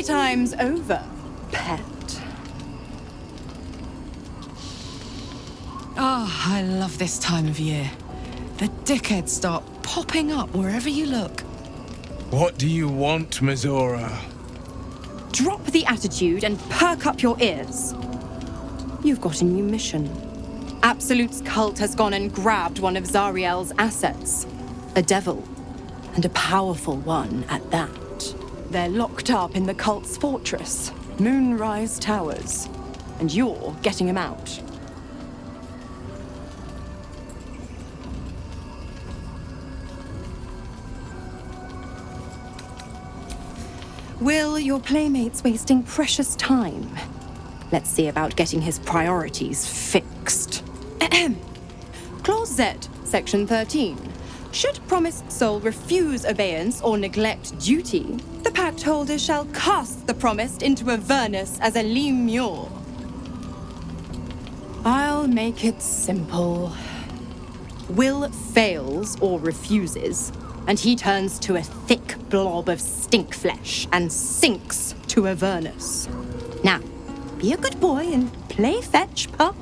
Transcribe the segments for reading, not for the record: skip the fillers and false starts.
times over, pet. Ah, I love this time of year. The dickheads start popping up wherever you look. What do you want, Mizora? Drop the attitude and perk up your ears. You've got a new mission. Absolute's cult has gone and grabbed one of Zariel's assets. A devil. And a powerful one at that. They're locked up in the cult's fortress, Moonrise Towers. And you're getting him out. Will, your playmate's wasting precious time. Let's see about getting his priorities fixed. Clause Z, Section 13. Should promised soul refuse abeyance or neglect duty, the pact holder shall cast the promised into Avernus as a lemure. I'll make it simple. Will fails or refuses, and he turns to a thick blob of stink flesh and sinks to Avernus. Now, be a good boy and play fetch, pup,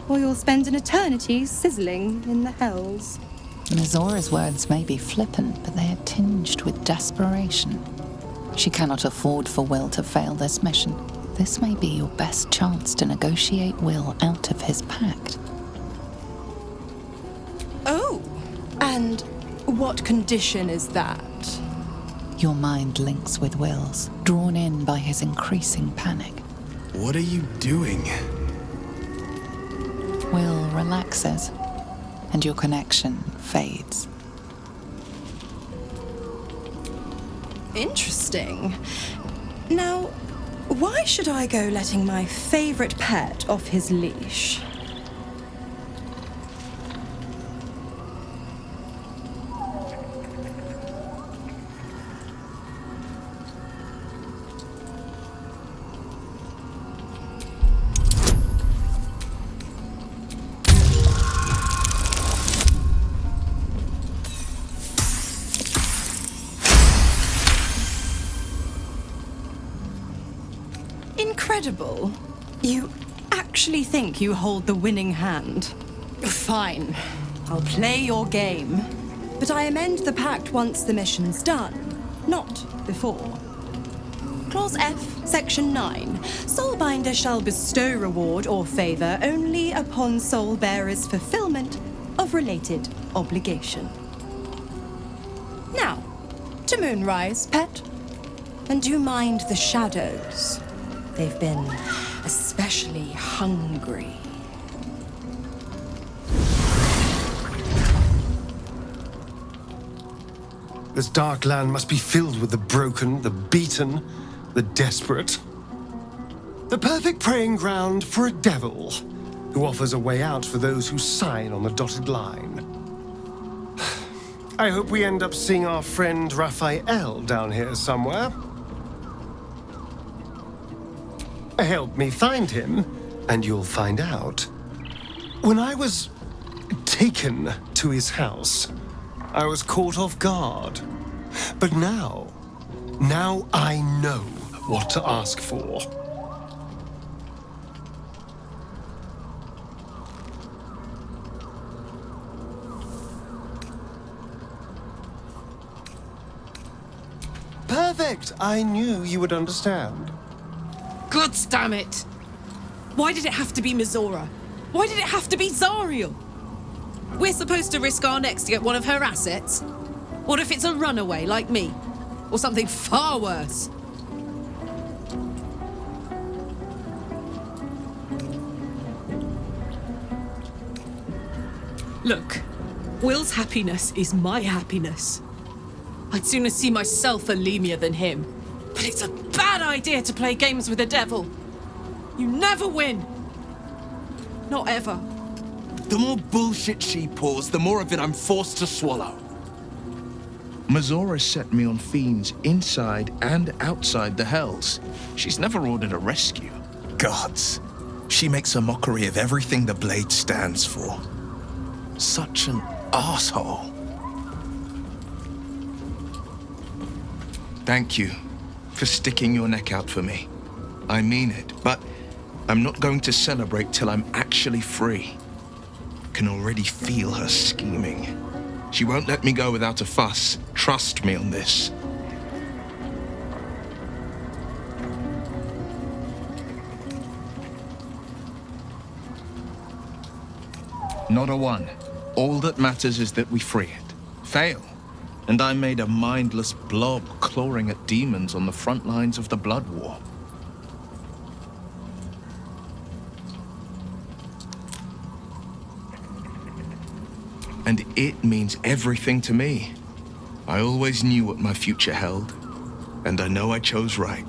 or you'll spend an eternity sizzling in the hells. Mizora's words may be flippant, but they are tinged with desperation. She cannot afford for Will to fail this mission. This may be your best chance to negotiate Will out of his pact. Oh, and what condition is that? Your mind links with Will's, drawn in by his increasing panic. What are you doing? Will relaxes, and your connection fades. Interesting. Now, why should I go letting my favorite pet off his leash? Incredible. You actually think you hold the winning hand? Fine. I'll play your game. But I amend the pact once the mission's done, not before. Clause F, Section 9. Soulbinder shall bestow reward or favor only upon soul bearer's fulfillment of related obligation. Now, to Moonrise, pet. And do mind the shadows. They've been especially hungry. This dark land must be filled with the broken, the beaten, the desperate. The perfect preying ground for a devil who offers a way out for those who sign on the dotted line. I hope we end up seeing our friend Raphael down here somewhere. Help me find him, and you'll find out. When I was taken to his house, I was caught off guard. But now I know what to ask for. Perfect! I knew you would understand. God damn it! Why did it have to be Mizora? Why did it have to be Zariel? We're supposed to risk our necks to get one of her assets? What if it's a runaway like me? Or something far worse? Look, Will's happiness is my happiness. I'd sooner see myself a lemur than him. But it's a bad idea to play games with the devil. You never win. Not ever. The more bullshit she pours, the more of it I'm forced to swallow. Mizora set me on fiends inside and outside the hells. She's never ordered a rescue. Gods. She makes a mockery of everything the blade stands for. Such an asshole. Thank you for sticking your neck out for me. I mean it, but I'm not going to celebrate till I'm actually free. I can already feel her scheming. She won't let me go without a fuss. Trust me on this. Not a one. All that matters is that we free it. Fail, and I'm made a mindless blob clawing at demons on the front lines of the Blood War. And it means everything to me. I always knew what my future held, and I know I chose right.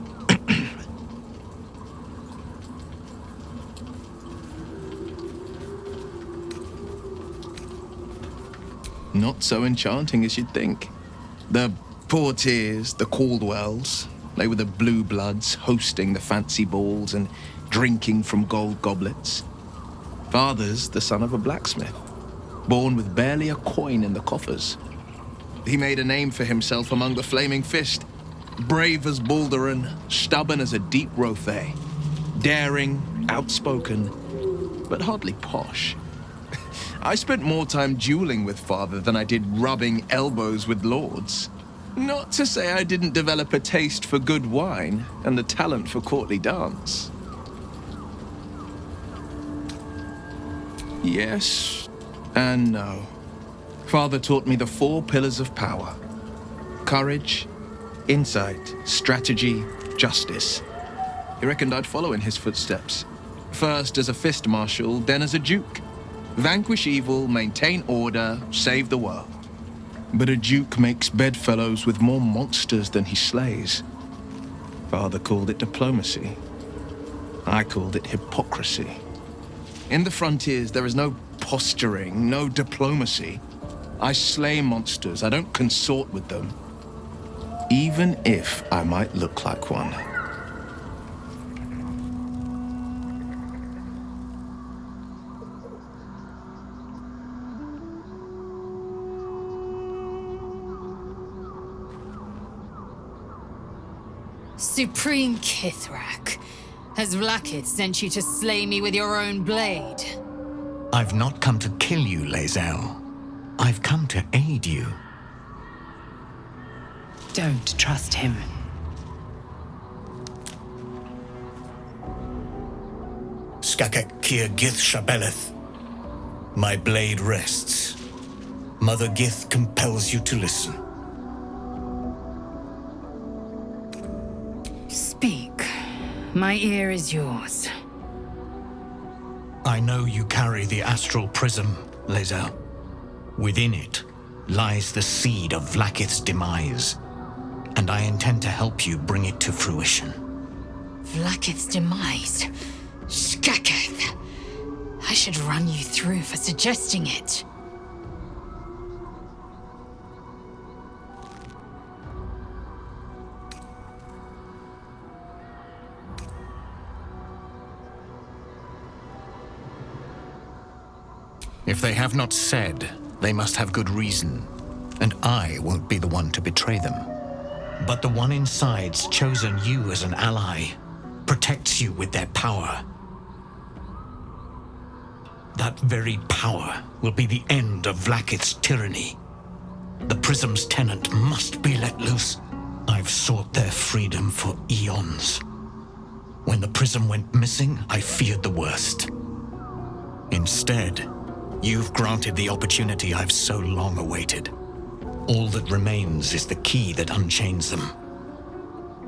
Not so enchanting as you'd think. The Portiers, the Caldwells, they were the blue bloods hosting the fancy balls and drinking from gold goblets. Father's the son of a blacksmith, born with barely a coin in the coffers. He made a name for himself among the Flaming Fist, brave as Baldur, stubborn as a deep Rothay, daring, outspoken, but hardly posh. I spent more time dueling with Father than I did rubbing elbows with lords. Not to say I didn't develop a taste for good wine and the talent for courtly dance. Yes and no. Father taught me the 4 pillars of power: courage, insight, strategy, justice. He reckoned I'd follow in his footsteps. First as a fist marshal, then as a duke. Vanquish evil, maintain order, save the world. But a duke makes bedfellows with more monsters than he slays. Father called it diplomacy. I called it hypocrisy. In the frontiers, there is no posturing, no diplomacy. I slay monsters, I don't consort with them. Even if I might look like one. Supreme Kithrak, has Vlaakith sent you to slay me with your own blade? I've not come to kill you, Lae'zel. I've come to aid you. Don't trust him. Skakek Kir Gith Shabeleth. My blade rests. Mother Gith compels you to listen. Speak. My ear is yours. I know you carry the astral prism, Lae'zel. Within it lies the seed of Vlaakith's demise, and I intend to help you bring it to fruition. Vlaakith's demise? Skaketh! I should run you through for suggesting it. If they have not said, they must have good reason, and I won't be the one to betray them. But the one inside's chosen you as an ally, protects you with their power. That very power will be the end of Vlaakith's tyranny. The Prism's tenant must be let loose. I've sought their freedom for eons. When the Prism went missing, I feared the worst. Instead, you've granted the opportunity I've so long awaited. All that remains is the key that unchains them.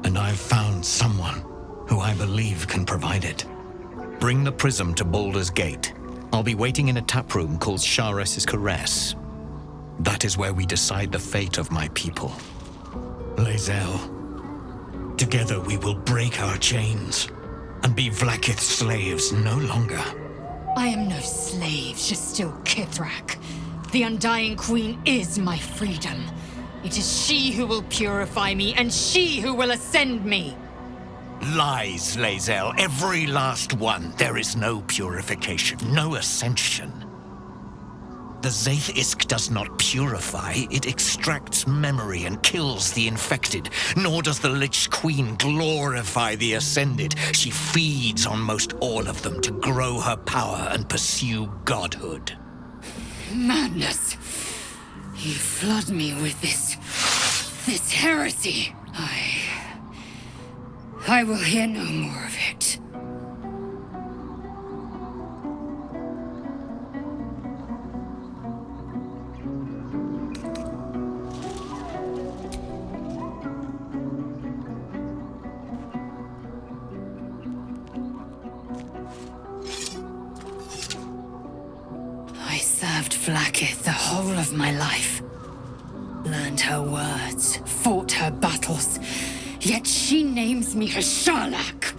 And I've found someone who I believe can provide it. Bring the Prism to Baldur's Gate. I'll be waiting in a taproom called Shares's Caress. That is where we decide the fate of my people. Lae'zel, together we will break our chains and be Vlaakith's slaves no longer. I am no slave to still Kithrak. The Undying Queen is my freedom. It is she who will purify me, and she who will ascend me. Lies, Lae'zel, every last one. There is no purification, no ascension. The Zaith-Isk does not purify, it extracts memory and kills the infected. Nor does the Lich Queen glorify the Ascended. She feeds on most all of them to grow her power and pursue godhood. Madness! You flood me with this heresy. I will hear no more of it. I served Vlaakith the whole of my life. Learned her words, fought her battles, yet she names me her Sharlak.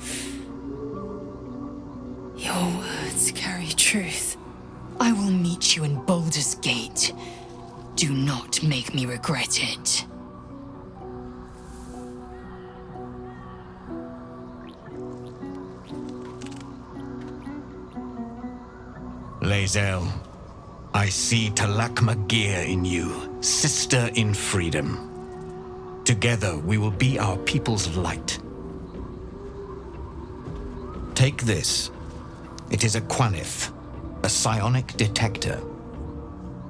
Your words carry truth. I will meet you in Baldur's Gate. Do not make me regret it. Lae'zel, I see Talak Magir in you, sister in freedom. Together we will be our people's light. Take this. It is a Quanith, a psionic detector.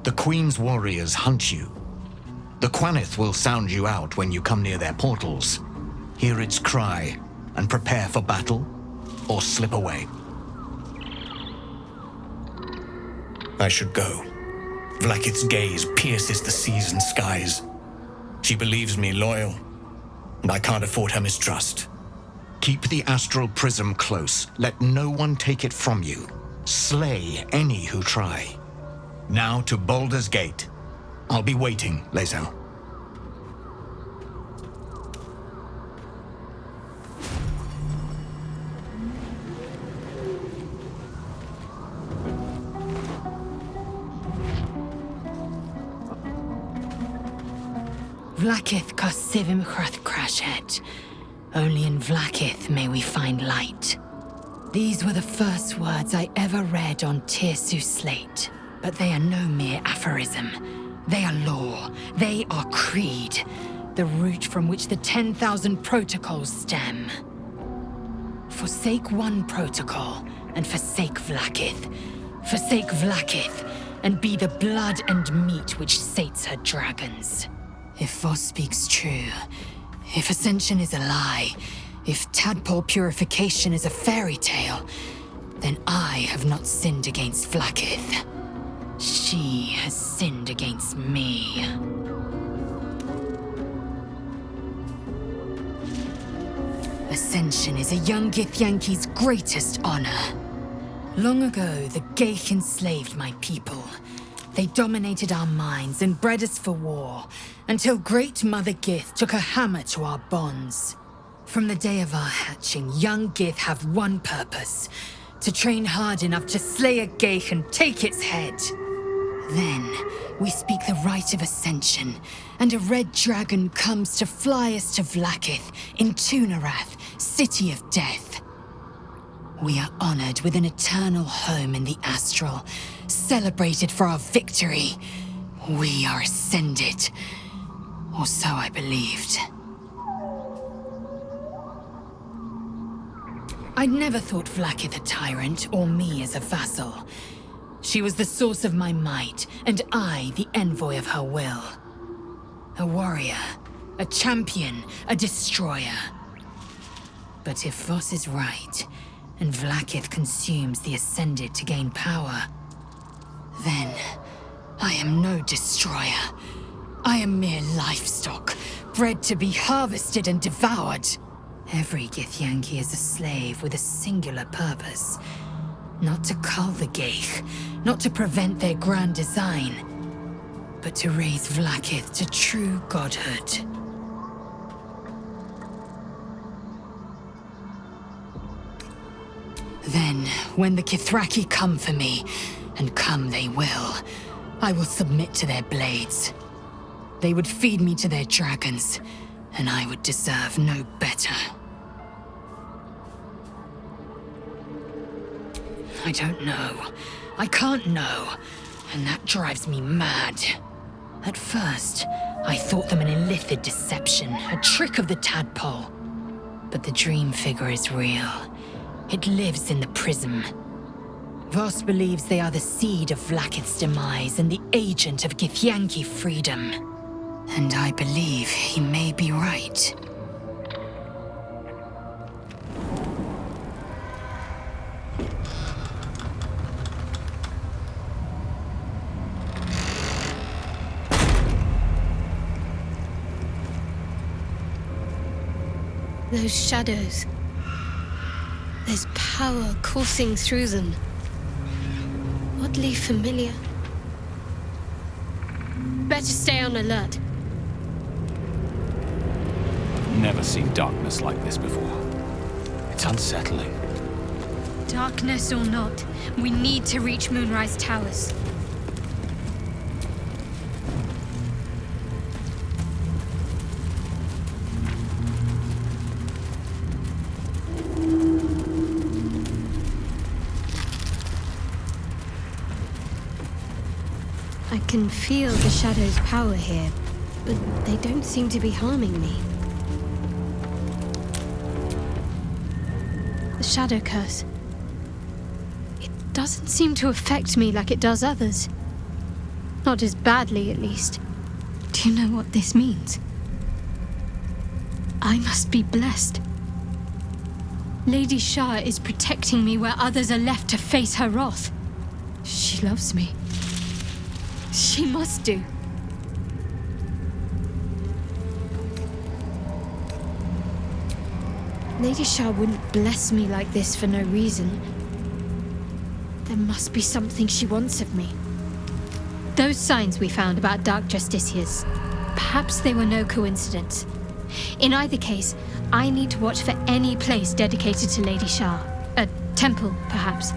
The Queen's warriors hunt you. The Quanith will sound you out when you come near their portals. Hear its cry and prepare for battle, or slip away. I should go. Vlaakith's gaze pierces the seas and skies. She believes me loyal, and I can't afford her mistrust. Keep the astral prism close. Let no one take it from you. Slay any who try. Now to Baldur's Gate. I'll be waiting, Lae'zel. Vlaakith Kosivim Chrath Crashet. Only in Vlaakith may we find light. These were the first words I ever read on Tirsu's slate. But they are no mere aphorism. They are law. They are creed. The root from which the 10,000 protocols stem. Forsake one protocol, and forsake Vlaakith. Forsake Vlaakith, and be the blood and meat which sates her dragons. If Voss speaks true, if Ascension is a lie, if tadpole purification is a fairy tale, then I have not sinned against Vlaakith. She has sinned against me. Ascension is a young Githyanki's greatest honor. Long ago, the Geich enslaved my people. They dominated our minds and bred us for war, until Great Mother Gith took a hammer to our bonds. From the day of our hatching, young Gith have one purpose: to train hard enough to slay a Geich and take its head. Then, we speak the rite of Ascension, and a red dragon comes to fly us to Vlaakith in Tunarath, City of Death. We are honored with an eternal home in the Astral, celebrated for our victory. We are ascended. Or so I believed. I'd never thought Vlaakith a tyrant, or me as a vassal. She was the source of my might, and I the envoy of her will. A warrior, a champion, a destroyer. But if Voss is right, and Vlaakith consumes the Ascended to gain power, then I am no destroyer. I am mere livestock, bred to be harvested and devoured. Every Githyanki is a slave with a singular purpose. Not to cull the Geich, not to prevent their grand design, but to raise Vlaakith to true godhood. Then, when the Kithraki come for me, and come they will, I will submit to their blades. They would feed me to their dragons, and I would deserve no better. I don't know. I can't know. and that drives me mad. At first, I thought them an illithid deception, a trick of the tadpole. But the dream figure is real. It lives in the prism. Voss believes they are the seed of Vlaakith's demise and the agent of Githyanki freedom. And I believe he may be right. Those shadows. There's power coursing through them. Oddly familiar. Better stay on alert. Never seen darkness like this before. It's unsettling. Darkness or not, we need to reach Moonrise Towers. I can feel the shadow's power here, but they don't seem to be harming me. The shadow curse. It doesn't seem to affect me like it does others. Not as badly, at least. Do you know what this means? I must be blessed. Lady Shah is protecting me where others are left to face her wrath. She loves me. She must do. Lady Shah wouldn't bless me like this for no reason. There must be something she wants of me. Those signs we found about Dark Justiciars, perhaps they were no coincidence. In either case, I need to watch for any place dedicated to Lady Shah. A temple, perhaps.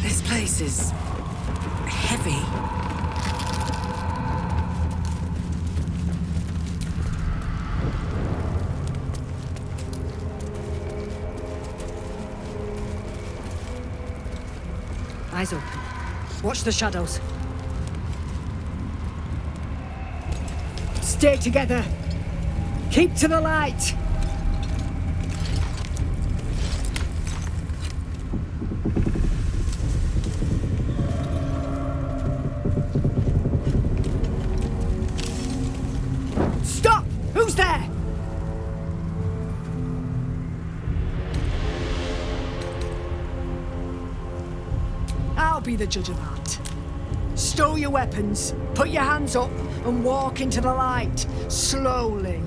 This place is heavy. Eyes open. Watch the shadows. Stay together. Keep to the light. Stop! Who's there? I'll be the judge of that. Stow your weapons, put your hands up, and walk into the light, slowly.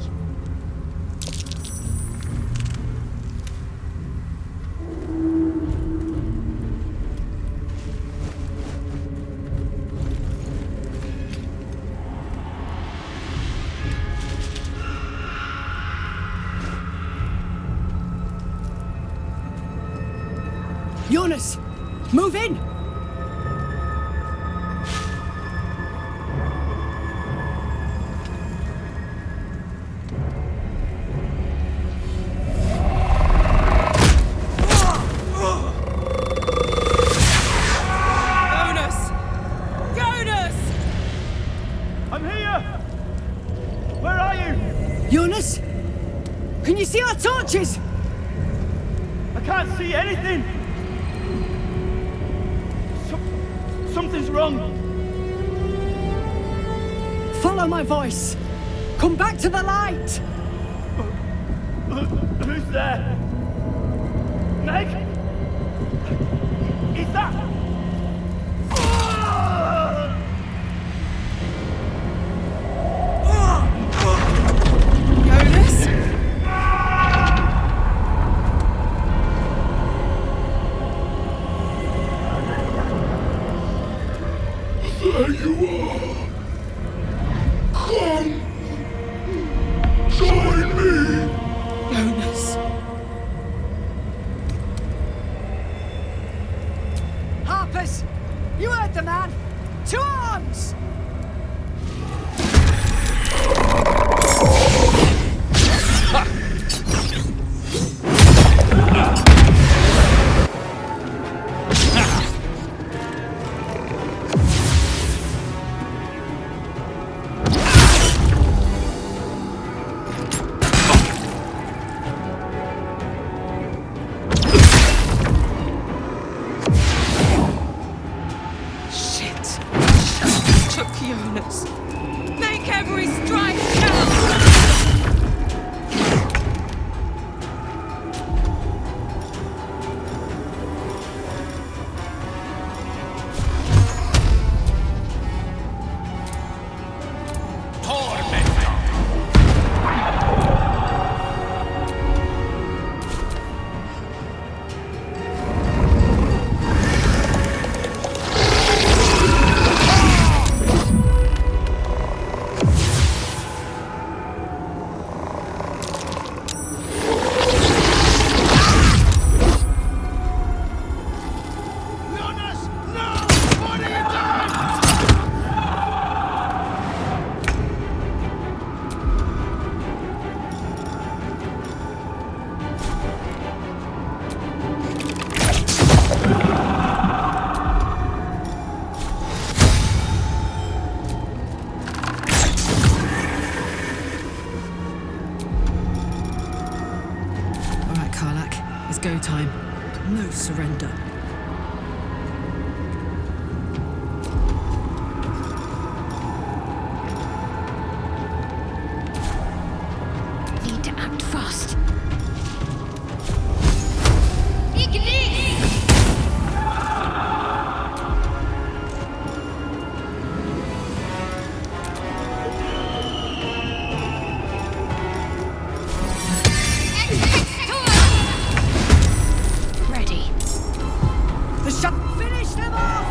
Jonas, move in! Jonas? Can you see our torches? I can't see anything! Something's wrong! Follow my voice! Come back to the light! Who's there? Meg? Is that... There you are. Come. Join me. Jonas. Harpers, you heard the man. To arms! Karlak. It's go time. No surrender. Need to act fast. Ready. The shot. Finish them off!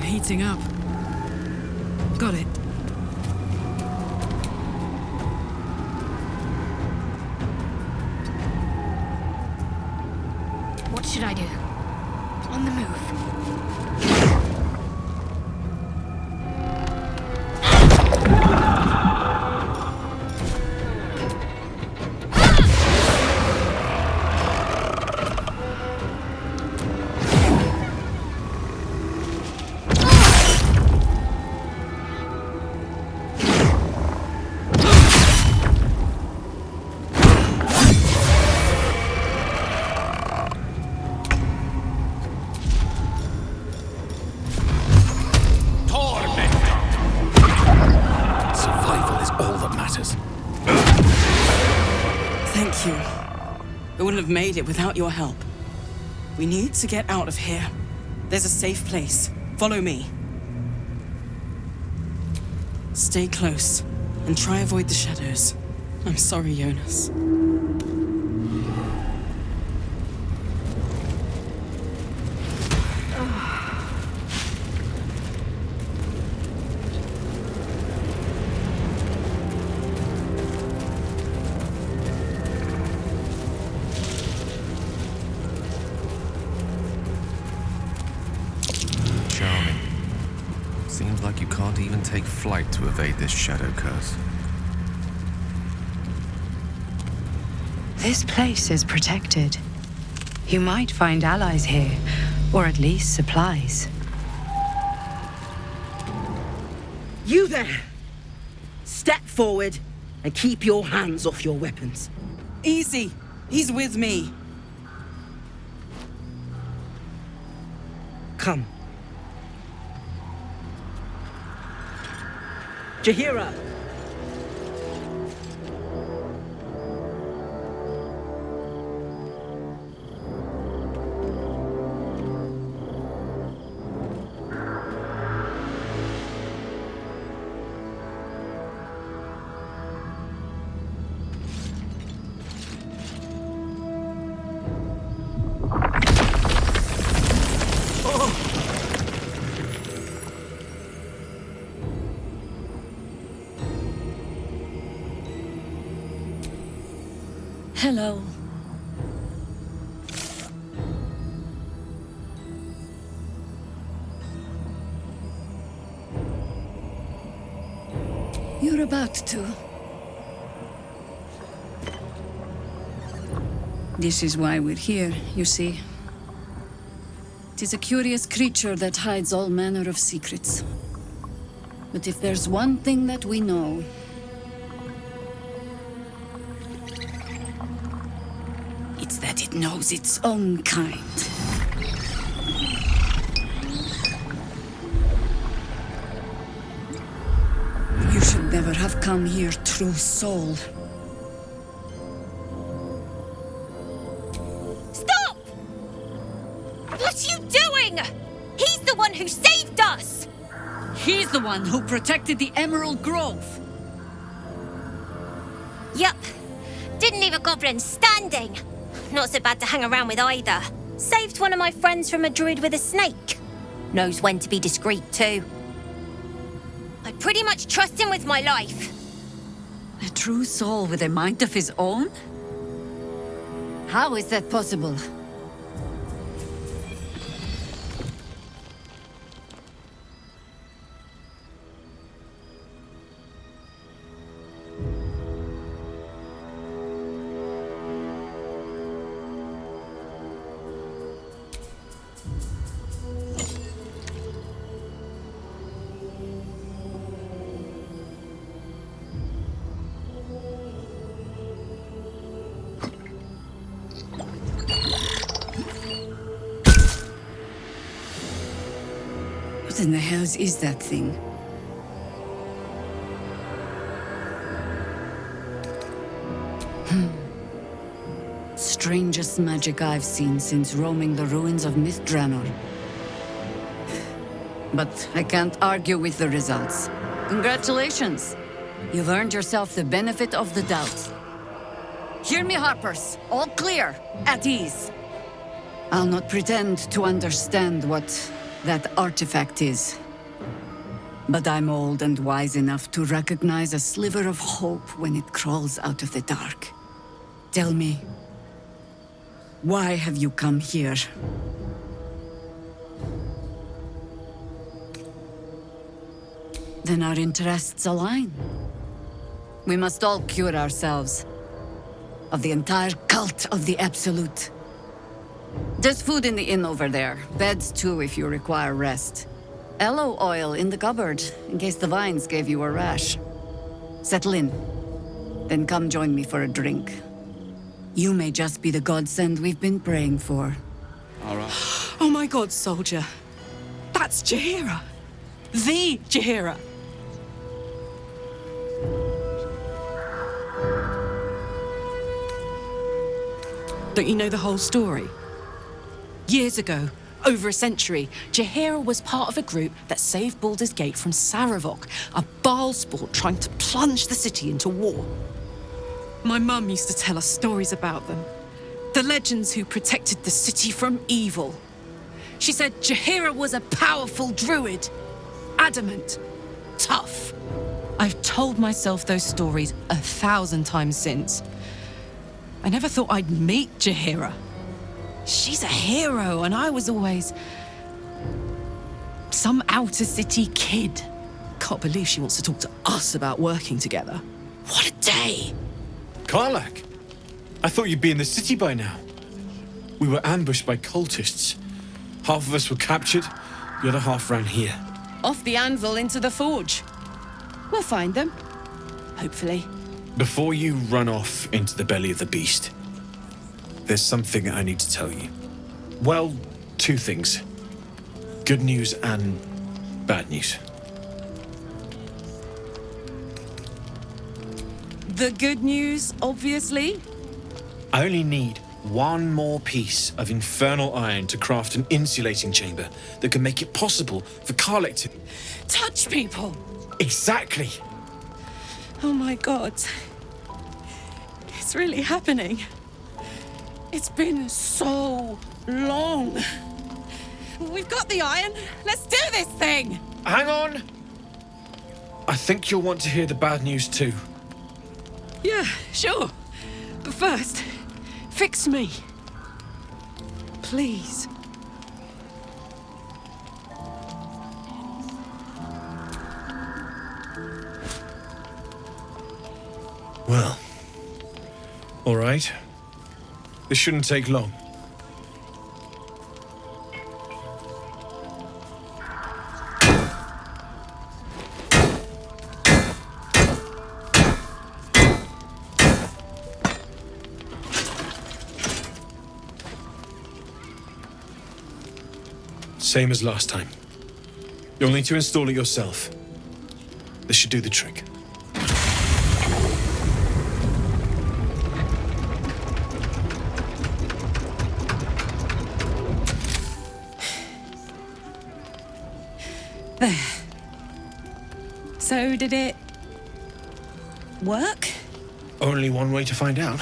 Heating up. Got it. What should I do? On the move. Thank you. I wouldn't have made it without your help. We need to get out of here. There's a safe place. Follow me. Stay close and try avoid the shadows. I'm sorry, Jonas. Charming. Seems like you can't even take flight to evade this shadow curse. This place is protected. You might find allies here, or at least supplies. You there! Step forward and keep your hands off your weapons. Easy. He's with me. Come. Jahira! Hello. You're about to. This is why we're here, you see. is a curious creature that hides all manner of secrets. But if there's one thing that we know, it's that it knows its own kind. You should never have come here, true soul. Stop! What are you doing? He's the one who saved us! He's the one who protected the Emerald Grove. Yup. Didn't leave a goblin standing. Not so bad to hang around with either. Saved one of my friends from a druid with a snake. Knows when to be discreet too. I pretty much trust him with my life. A true soul with a mind of his own? How is that possible? What in the hells is that thing? Strangest magic I've seen since roaming the ruins of Myth-Draenor. But I can't argue with the results. Congratulations! You've earned yourself the benefit of the doubt. Hear me, Harpers. All clear. At ease. I'll not pretend to understand what that artifact is. But I'm old and wise enough to recognize a sliver of hope when it crawls out of the dark. Tell me, why have you come here? Then our interests align. We must all cure ourselves of the entire cult of the Absolute. There's food in the inn over there. Beds too if you require rest. Aloe oil in the cupboard, in case the vines gave you a rash. Settle in. Then come join me for a drink. You may just be the godsend we've been praying for. All right. Oh my god, soldier. That's Jaheira. The Jaheira. Don't you know the whole story? Years ago, over a century, Jaheira was part of a group that saved Baldur's Gate from Saravok, a Baalsport trying to plunge the city into war. My mum used to tell us stories about them. The legends who protected the city from evil. She said Jaheira was a powerful druid. Adamant. Tough. I've told myself those stories 1,000 times since. I never thought I'd meet Jaheira. She's a hero, and I was always some outer city kid. Can't believe she wants to talk to us about working together. What a day! Karlach! I thought you'd be in the city by now. We were ambushed by cultists. Half of us were captured, the other half ran here. Off the anvil into the forge. We'll find them. Hopefully. Before you run off into the belly of the beast, there's something I need to tell you. Well, two things. Good news and bad news. The good news, obviously. I only need one more piece of infernal iron to craft an insulating chamber that can make it possible for Karlach to... touch people! Exactly! Oh my god. It's really happening. It's been so long. We've got the iron. Let's do this thing! Hang on! I think you'll want to hear the bad news too. Yeah, sure. But first, fix me. Please. Well, all right. This shouldn't take long. Same as last time. You'll need to install it yourself. This should do the trick. There. So, did it work? Only one way to find out.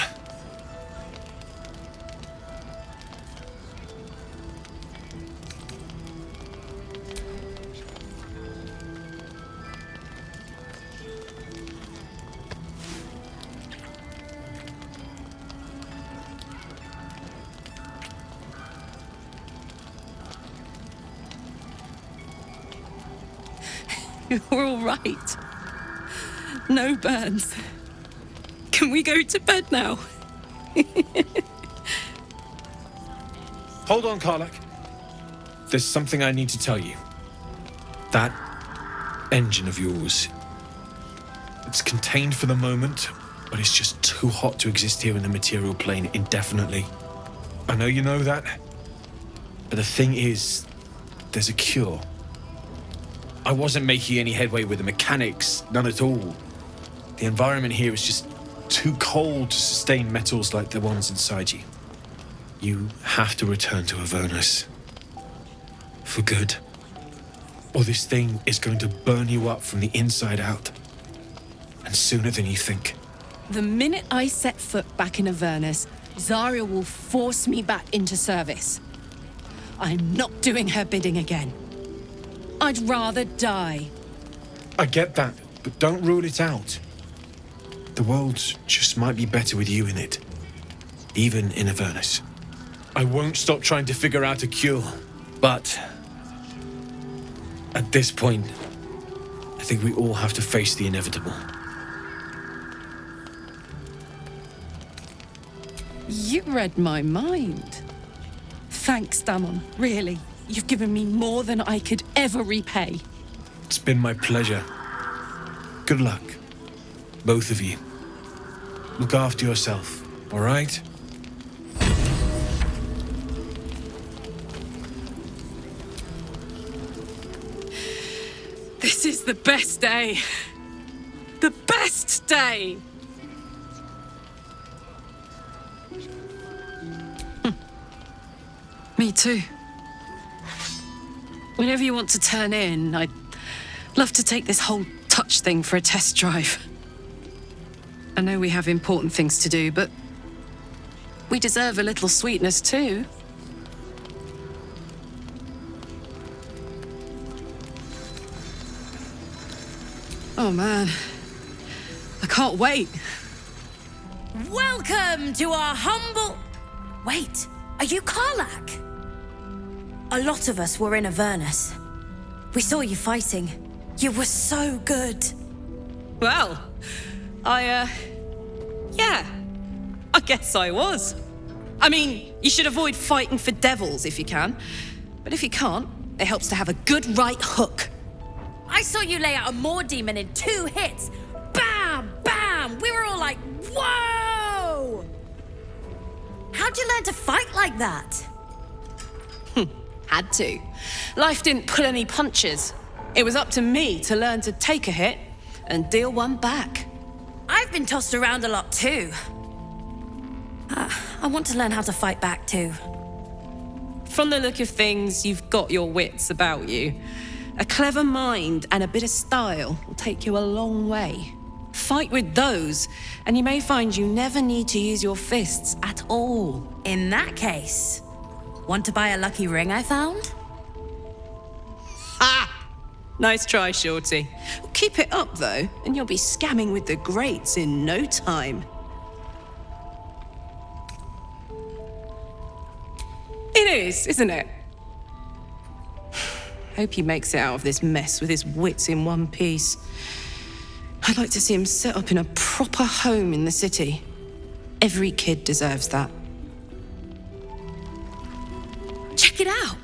You're all right. No burns. Can we go to bed now? Hold on, Karlak. There's something I need to tell you. That engine of yours, it's contained for the moment, but it's just too hot to exist here in the material plane indefinitely. I know you know that, but the thing is, there's a cure. I wasn't making any headway with the mechanics, none at all. The environment here is just too cold to sustain metals like the ones inside you. You have to return to Avernus. For good. Or this thing is going to burn you up from the inside out. And sooner than you think. The minute I set foot back in Avernus, Zarya will force me back into service. I'm not doing her bidding again. I'd rather die. I get that, but don't rule it out. The world just might be better with you in it. Even in Avernus. I won't stop trying to figure out a cure, but at this point, I think we all have to face the inevitable. You read my mind. Thanks, Damon, really. You've given me more than I could ever repay. It's been my pleasure. Good luck, both of you. Look after yourself, all right? This is the best day. The best day! Me too. Whenever you want to turn in, I'd love to take this whole touch thing for a test drive. I know we have important things to do, but we deserve a little sweetness too. Oh man, I can't wait. Welcome to our humble... Wait, are you Karlak? A lot of us were in Avernus. We saw you fighting. You were so good. Well, yeah, I guess I was. I mean, you should avoid fighting for devils if you can. But if you can't, it helps to have a good right hook. I saw you lay out a Moor demon in 2 hits. Bam! Bam! We were all like, whoa! How'd you learn to fight like that? Had to. Life didn't pull any punches. It was up to me to learn to take a hit and deal one back. I've been tossed around a lot too. I want to learn how to fight back too. From the look of things, you've got your wits about you. A clever mind and a bit of style will take you a long way. Fight with those, and you may find you never need to use your fists at all. In that case, want to buy a lucky ring I found? Ha! Nice try, Shorty. Keep it up, though, and you'll be scamming with the greats in no time. It is, isn't it? Hope he makes it out of this mess with his wits in one piece. I'd like to see him set up in a proper home in the city. Every kid deserves that. Check it out.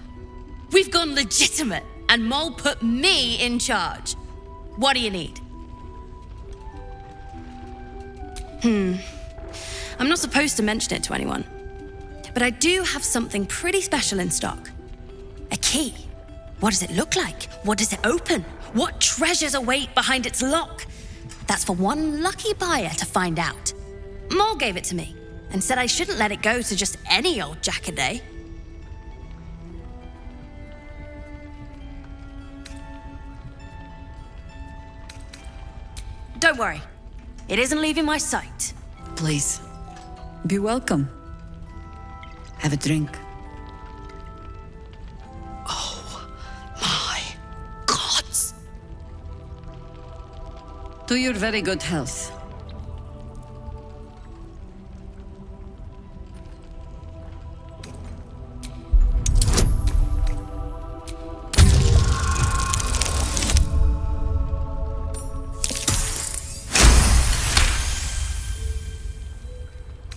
We've gone legitimate, and Mole put me in charge. What do you need? I'm not supposed to mention it to anyone, but I do have something pretty special in stock. A key. What does it look like? What does it open? What treasures await behind its lock? That's for one lucky buyer to find out. Mole gave it to me and said I shouldn't let it go to just any old jackaday. Don't worry. It isn't leaving my sight. Please, be welcome. Have a drink. Gods! To your very good health.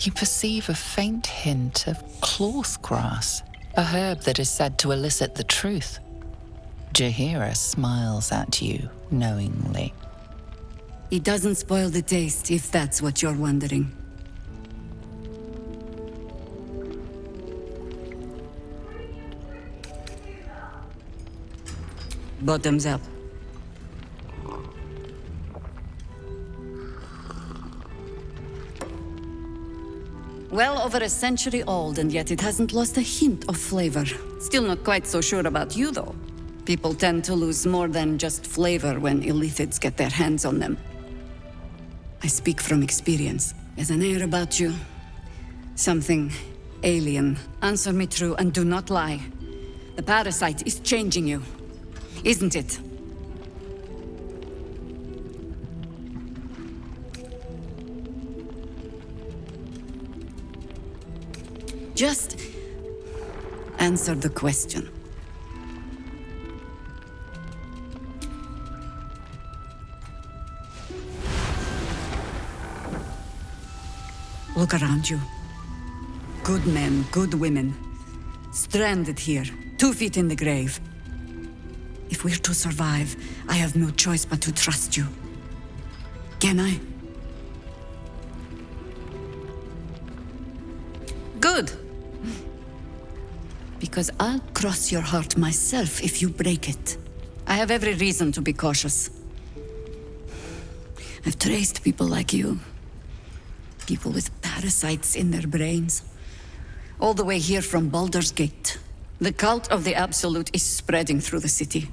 You perceive a faint hint of cloth grass, a herb that is said to elicit the truth. Jaheira smiles at you knowingly. It doesn't spoil the taste, if that's what you're wondering. Bottoms up. Well over a century old, and yet it hasn't lost a hint of flavor. Still not quite so sure about you, though. People tend to lose more than just flavor when illithids get their hands on them. I speak from experience. There's an air about you. Something alien. Answer me true and do not lie. The parasite is changing you, isn't it? Just answer the question. Look around you. Good men, good women. Stranded here, 2 feet in the grave. If we're to survive, I have no choice but to trust you. Can I? Good. Because I'll cross your heart myself if you break it. I have every reason to be cautious. I've traced people like you. People with parasites in their brains. All the way here from Baldur's Gate. The cult of the Absolute is spreading through the city.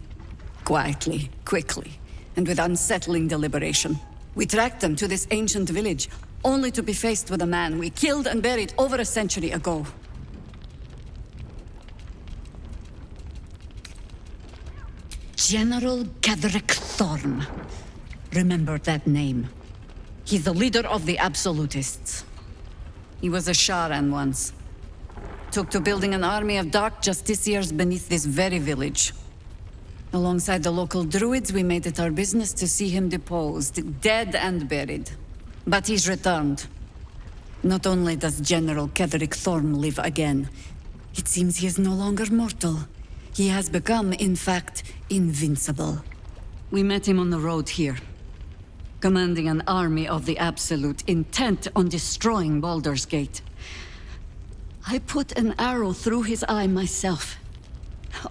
Quietly, quickly, and with unsettling deliberation. We tracked them to this ancient village, only to be faced with a man we killed and buried over a century ago. General Gadrick Thorn. Remember that name. He's the leader of the Absolutists. He was a Sharan once. Took to building an army of dark justiciars beneath this very village. Alongside the local druids, we made it our business to see him deposed, dead and buried. But he's returned. Not only does General Kedrick Thorn live again, it seems he is no longer mortal. He has become, in fact, invincible. We met him on the road here, commanding an army of the Absolute, intent on destroying Baldur's Gate. I put an arrow through his eye myself,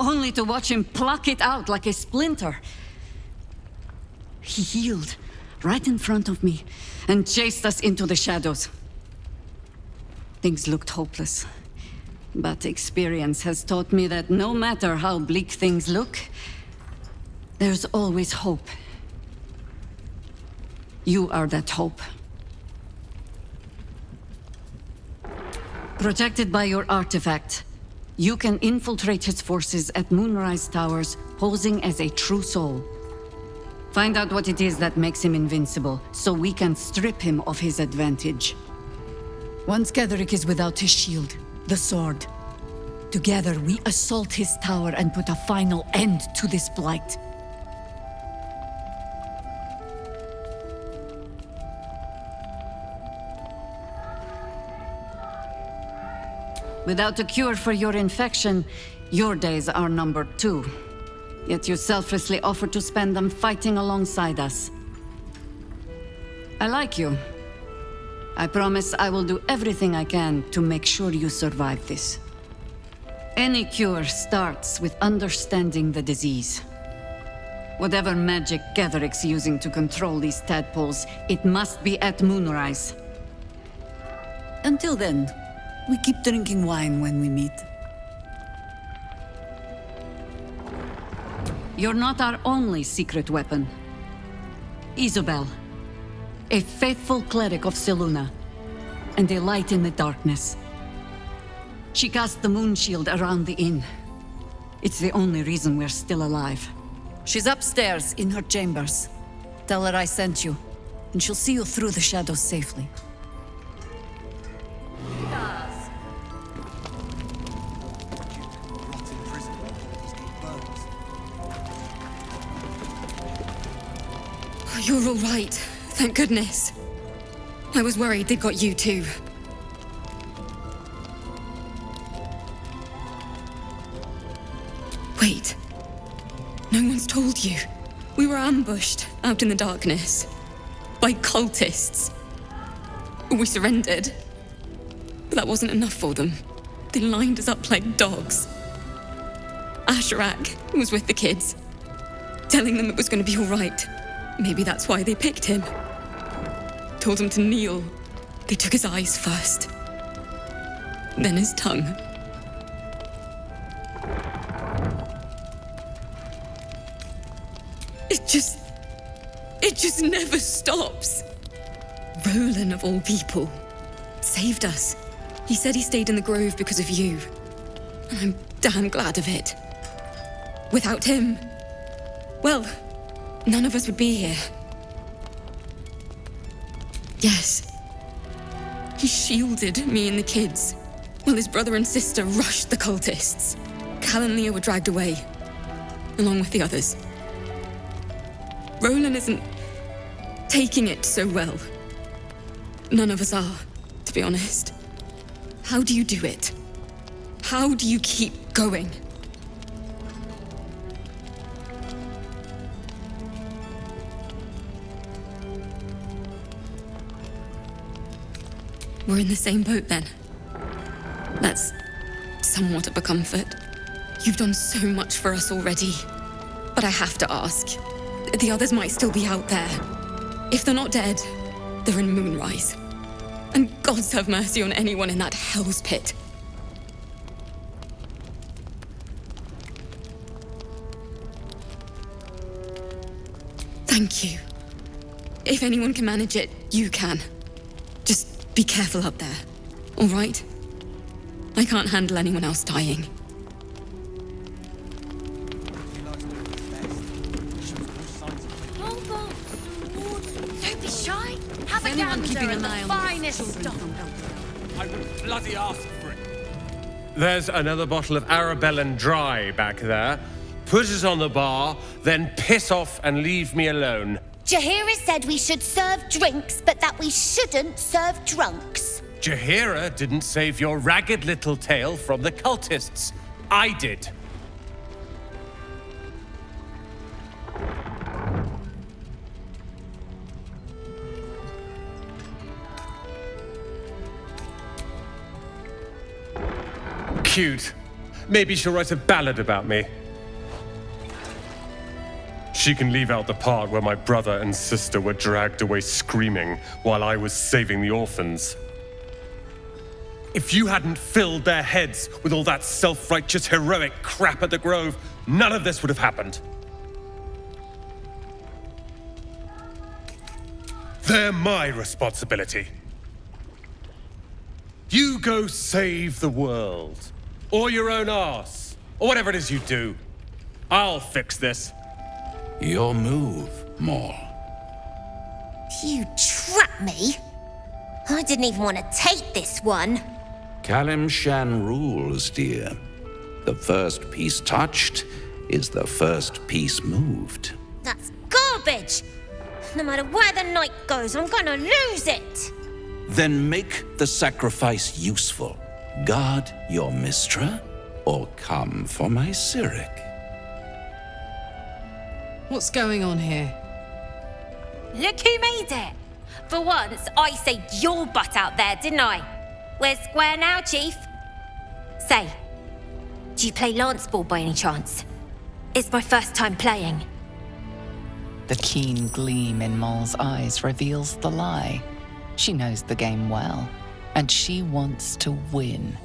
only to watch him pluck it out like a splinter. He healed right in front of me and chased us into the shadows. Things looked hopeless, but experience has taught me that no matter how bleak things look, there's always hope. You are that hope. Protected by your artifact, you can infiltrate his forces at Moonrise Towers, posing as a true soul. Find out what it is that makes him invincible, so we can strip him of his advantage. Once Gadrick is without his shield, the sword, together we assault his tower and put a final end to this blight. Without a cure for your infection, your days are numbered too. Yet you selflessly offer to spend them fighting alongside us. I like you. I promise I will do everything I can to make sure you survive this. Any cure starts with understanding the disease. Whatever magic Gatheric's using to control these tadpoles, it must be at moonrise. Until then, we keep drinking wine when we meet. You're not our only secret weapon. Isabel, a faithful cleric of Selûne, and a light in the darkness. She cast the moon shield around the inn. It's the only reason we're still alive. She's upstairs in her chambers. Tell her I sent you, and she'll see you through the shadows safely. You're all right. Thank goodness. I was worried they'd got you too. Wait. No one's told you. We were ambushed out in the darkness. By cultists. We surrendered. But that wasn't enough for them. They lined us up like dogs. Asherak was with the kids, telling them it was going to be all right. Maybe that's why they picked him. Told him to kneel. They took his eyes first. Then his tongue. It just never stops. Roland, of all people, saved us. He said he stayed in the grove because of you. And I'm damn glad of it. Without him, well, none of us would be here. Yes. He shielded me and the kids, while his brother and sister rushed the cultists. Cal and Leah were dragged away, along with the others. Roland isn't taking it so well. None of us are, to be honest. How do you do it? How do you keep going? We're in the same boat then. That's somewhat of a comfort. You've done so much for us already. But I have to ask. The others might still be out there. If they're not dead, they're in Moonrise. And gods have mercy on anyone in that hell's pit. Thank you. If anyone can manage it, you can. Just be careful up there, all right? I can't handle anyone else dying. Don't be shy. Have a Anyone gander keeping at an the eye on finest children stuff. from helping. I would bloody ask for it. There's another bottle of Arabellan Dry back there. Put it on the bar, then piss off and leave me alone. Jaheira said we should serve drinks, but that we shouldn't serve drunks. Jaheira didn't save your ragged little tail from the cultists. I did. Cute. Maybe she'll write a ballad about me. She can leave out the part where my brother and sister were dragged away screaming while I was saving the orphans. If you hadn't filled their heads with all that self-righteous, heroic crap at the Grove, none of this would have happened. They're my responsibility. You go save the world. Or your own arse. Or whatever it is you do. I'll fix this. Your move, Maul. You trapped me? I didn't even want to take this one. Kalimshan rules, dear. The first piece touched is the first piece moved. That's garbage. No matter where the night goes, I'm gonna lose it. Then make the sacrifice useful. Guard your Mistra, or come for my Cyric. What's going on here? Look who made it. For once, I saved your butt out there, didn't I? We're square now, Chief. Say, Do you play lance ball by any chance? It's my first time playing. The keen gleam in Moll's eyes reveals the lie. She knows the game well, and she wants to win.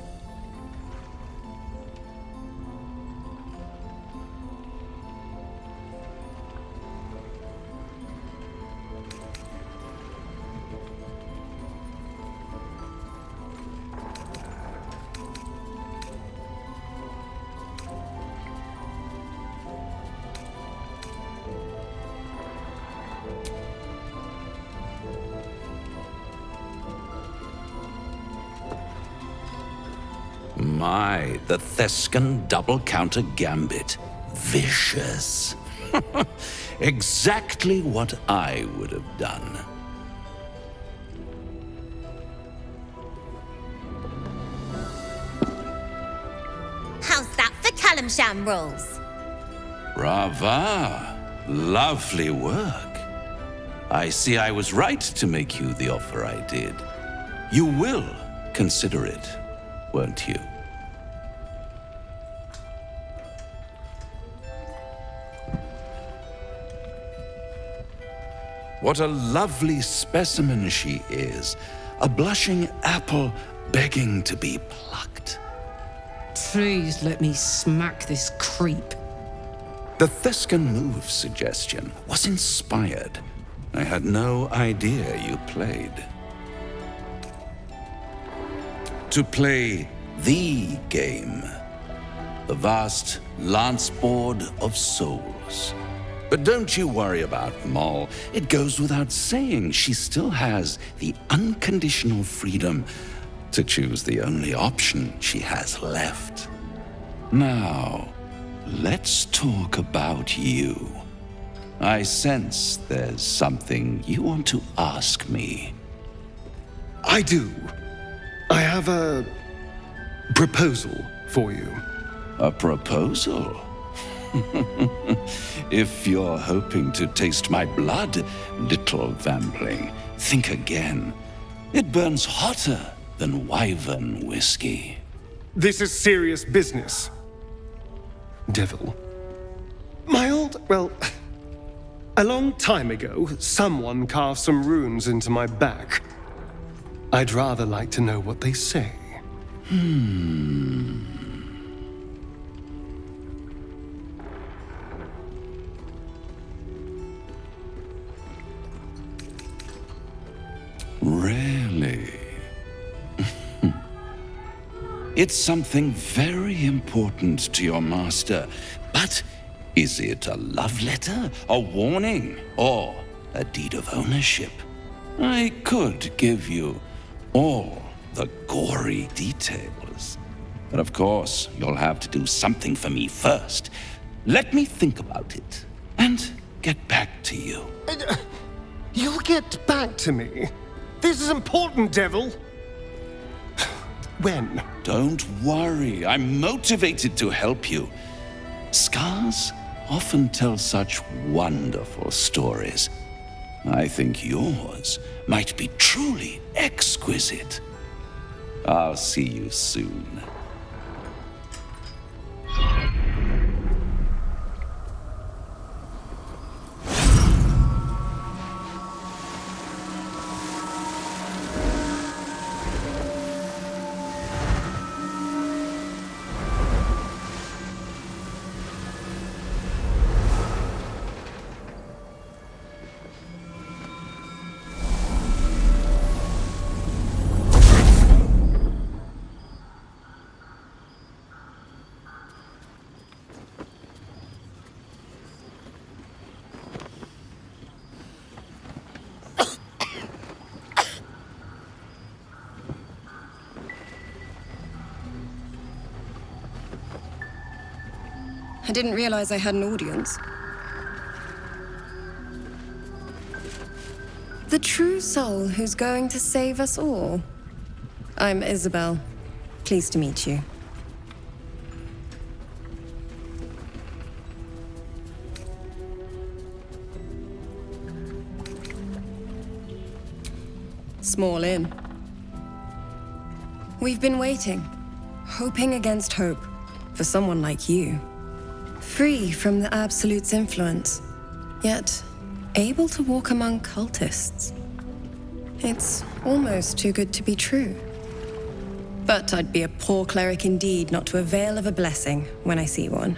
My, the Thescan double counter gambit. Vicious. Exactly what I would have done. How's that for Kalimshan rules? Brava. Lovely work. I see I was right to make you the offer I did. You will consider it, won't you? What a lovely specimen she is. A blushing apple begging to be plucked. Please let me smack this creep. The Thescan move suggestion was inspired. I had no idea you played. To play the game. The vast lance board of souls. But don't you worry about Moll. It goes without saying she still has the unconditional freedom to choose the only option she has left. Now, let's talk about you. I sense there's something you want to ask me. I do. I have a proposal for you. A proposal? If you're hoping to taste my blood, little vambling, think again. It burns hotter than wyvern whiskey. This is serious business. Devil. A long time ago, someone carved some runes into my back. I'd rather like to know what they say. Really? It's something very important to your master, but is it a love letter, a warning, or a deed of ownership? I could give you all the gory details, but of course, you'll have to do something for me first. Let me think about it and get back to you. You'll get back to me? This is important, Devil. When? Don't worry, I'm motivated to help you. Scars often tell such wonderful stories. I think yours might be truly exquisite. I'll see you soon. I didn't realize I had an audience. The true soul who's going to save us all. I'm Isabel. Pleased to meet you. Small inn. We've been waiting, hoping against hope, for someone like you. Free from the Absolute's influence, yet able to walk among cultists. It's almost too good to be true. But I'd be a poor cleric indeed not to avail of a blessing when I see one.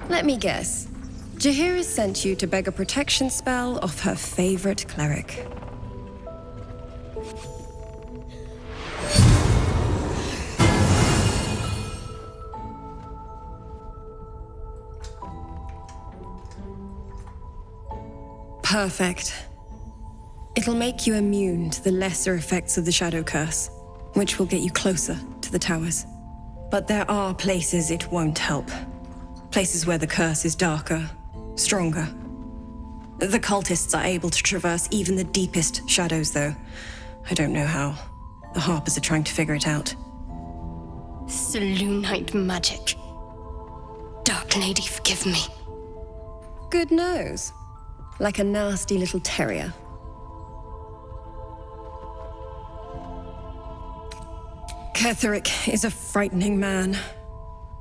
Let me guess. Jaheira sent you to beg a protection spell off her favorite cleric. Perfect. It'll make you immune to the lesser effects of the Shadow Curse, which will get you closer to the towers. But there are places it won't help. Places where the curse is darker, stronger. The cultists are able to traverse even the deepest shadows, though. I don't know how. The Harpers are trying to figure it out. Selûnite magic. Dark Lady, forgive me. Good nose. Like a nasty little terrier. Ketheric is a frightening man.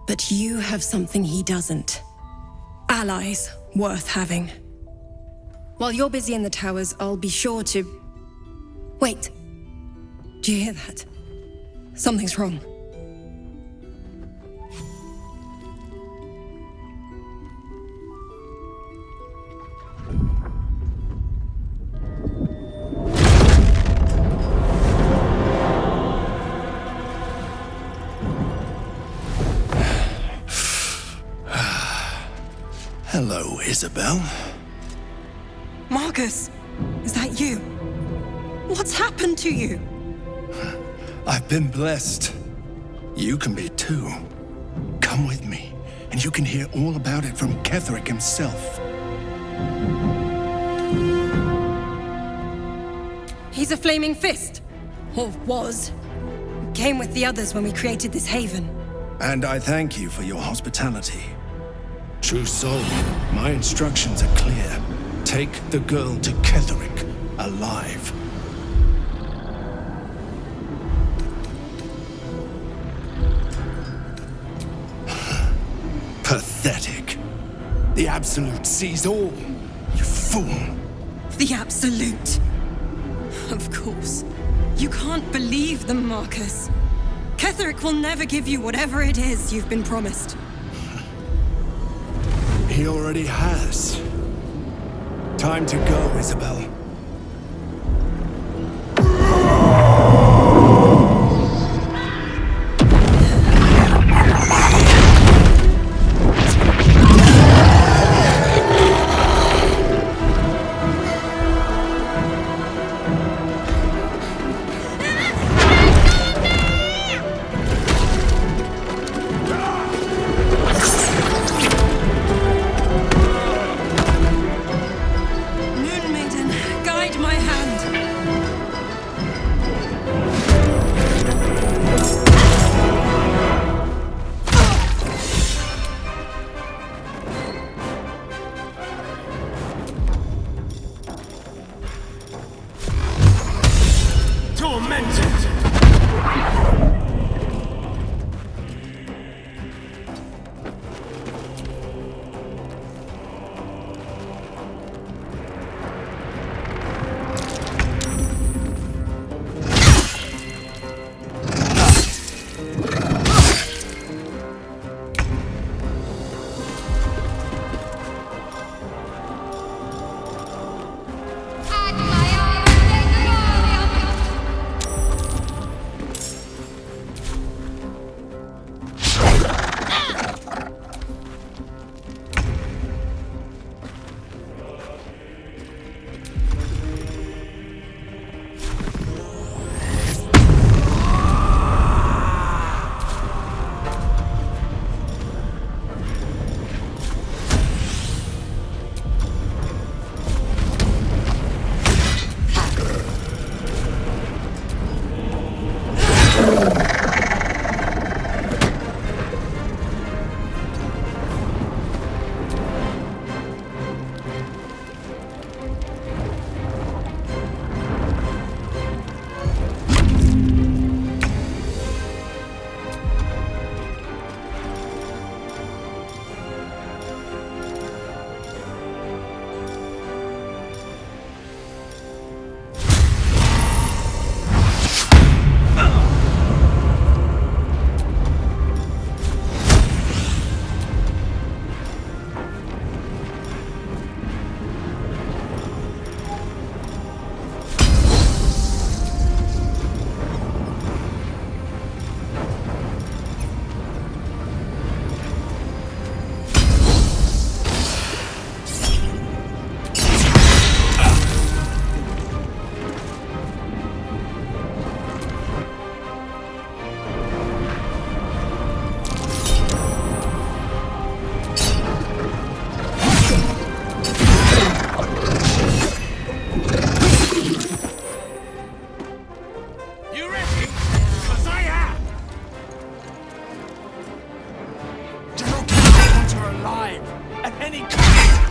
But you have something he doesn't. Allies worth having. While you're busy in the towers, I'll be sure to... Wait. Do you hear that? Something's wrong. Hello, Isabel. Marcus, is that you? What's happened to you? I've been blessed. You can be too. Come with me, and you can hear all about it from Ketheric himself. He's a flaming fist. Or was. Came with the others when we created this haven. And I thank you for your hospitality. True soul, my instructions are clear. Take the girl to Ketheric, alive. Pathetic. The Absolute sees all. You fool. The Absolute. Of course. You can't believe them, Marcus. Ketheric will never give you whatever it is you've been promised. He already has. Time to go, Isabel. alive at any cost.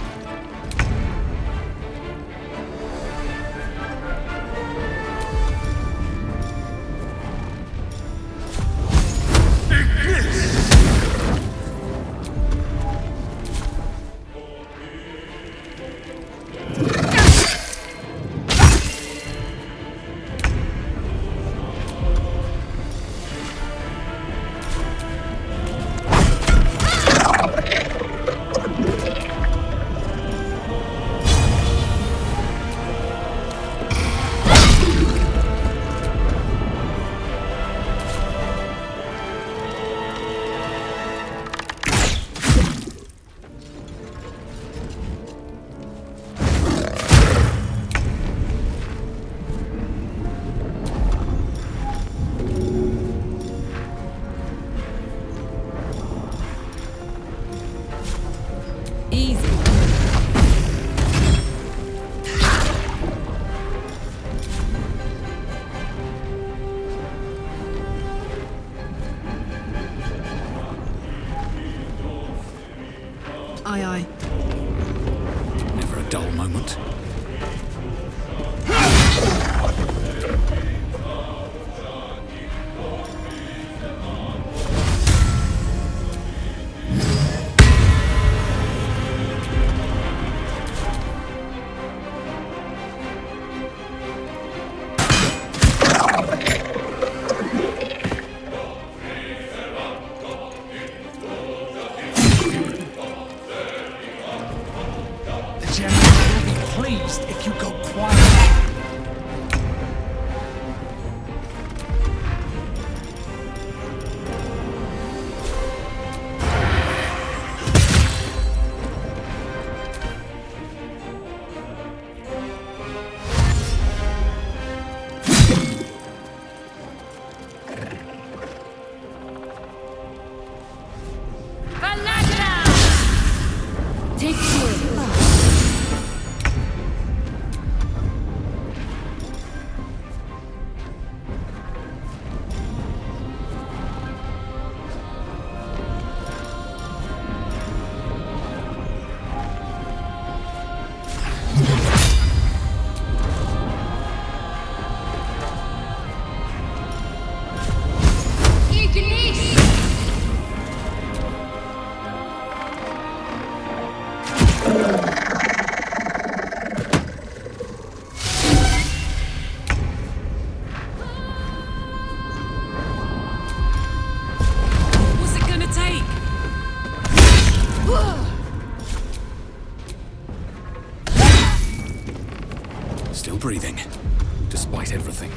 Aye, aye. Never a dull moment. Pleased if you go quiet. Take care. What's it gonna take? Still breathing, despite everything.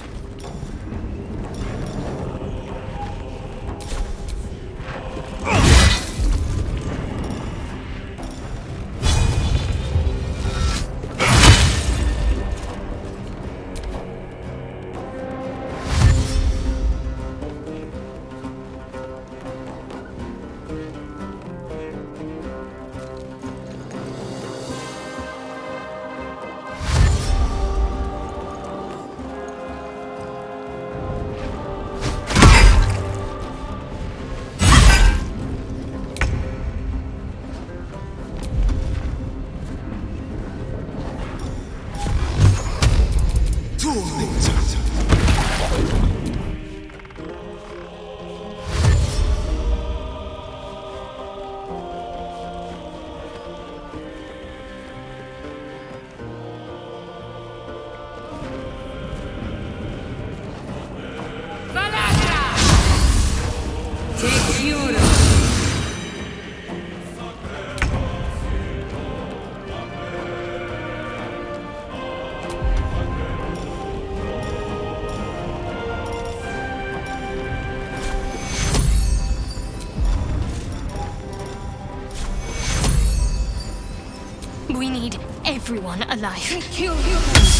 We need everyone alive. Kill humans.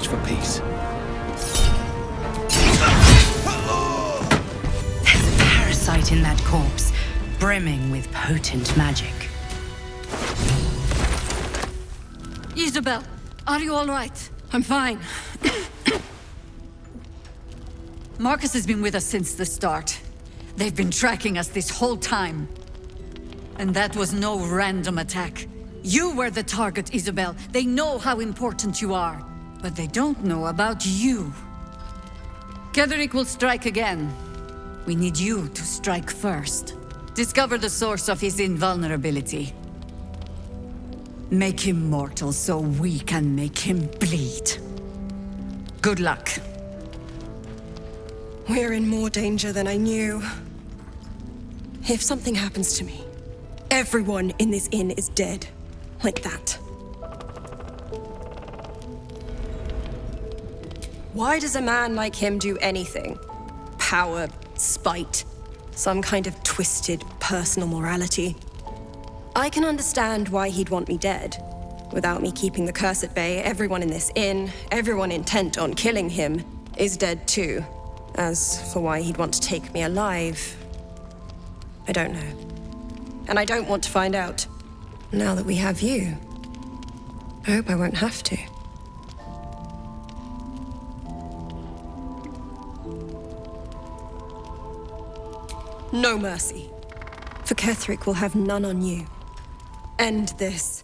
for peace. There's a parasite in that corpse, brimming with potent magic. Isabel, are you all right? I'm fine. Marcus has been with us since the start. They've been tracking us this whole time. And that was no random attack. You were the target, Isabel. They know how important you are. But they don't know about you. Ketheric will strike again. We need you to strike first. Discover the source of his invulnerability. Make him mortal so we can make him bleed. Good luck. We're in more danger than I knew. If something happens to me, everyone in this inn is dead. Like that. Why does a man like him do anything? Power, spite, some kind of twisted personal morality. I can understand why he'd want me dead. Without me keeping the curse at bay, everyone in this inn, everyone intent on killing him, is dead too. As for why he'd want to take me alive, I don't know. And I don't want to find out. Now that we have you, I hope I won't have to. No mercy. For Ketheric will have none on you. End this.